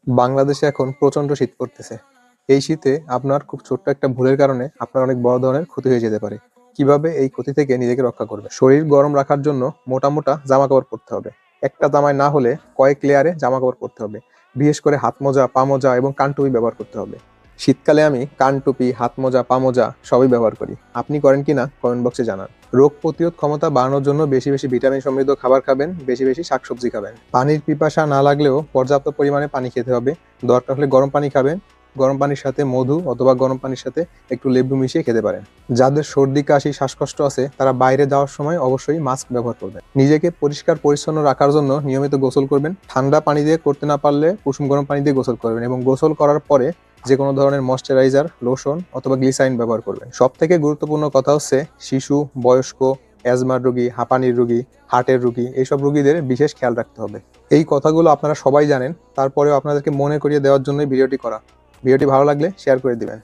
বাংলাদেশে এখন প্রচন্ড শীত পড়তেছে। এই শীতে আপনার খুব ছোট্ট একটা ভুলের কারণে আপনার অনেক বড় ধরনের ক্ষতি হয়ে যেতে পারে। কিভাবে এই ক্ষতি থেকে নিজেকে রক্ষা করবেন? শরীর গরম রাখার জন্য মোটা মোটা জামাকাপড় পরতে হবে। একটা জামায় না হলে কয়েক লেয়ারে জামাকাপড় পরতে হবে। বিশেষ করে হাত মোজা, পা মোজা এবং কান টুপি ব্যবহার করতে হবে। শীতকালে আমি কান টুপি, হাত মোজা, পা মোজা সবই ব্যবহার করি। আপনি করেন কিনা কমেন্ট বক্সে জানান। রোগ প্রতিরোধ ক্ষমতা বাড়ানোর জন্য বেশি বেশি ভিটামিন সমৃদ্ধ খাবার খাবেন, বেশি বেশি শাকসবজি খাবেন। পানির পিপাসা না লাগলেও পর্যাপ্ত পরিমাণে পানি খেতে হবে। দরকার হলে গরম পানি খাবেন। গরম পানির সাথে মধু অথবা গরম পানির সাথে একটু লেবু মিশিয়ে খেতে পারেন। যাদের সর্দি কাশি শ্বাসকষ্ট আছে তারা বাইরে যাওয়ার সময় অবশ্যই মাস্ক ব্যবহার করবেন। নিজেকে পরিষ্কার পরিচ্ছন্ন রাখার জন্য নিয়মিত গোসল করবেন। ঠান্ডা পানি দিয়ে করতে না পারলে কুসুম গরম পানি দিয়ে গোসল করবেন এবং গোসল করার পরে যে কোনো ধরনের ময়েশ্চারাইজার, লোশন অথবা গ্লিসারিন ব্যবহার করবেন। সব থেকে গুরুত্বপূর্ণ কথা হচ্ছে শিশু, বয়স্ক, অ্যাজমার রোগী, হাঁপানির রোগী, হার্টের রোগী এইসব রোগীদের বিশেষ খেয়াল রাখতে হবে। এই কথাগুলো আপনারা সবাই জানেন, তারপরেও আপনাদেরকে মনে করিয়ে দেওয়ার জন্যই ভিডিওটি করা। ভিডিওটি ভালো লাগলে শেয়ার করে দিবেন।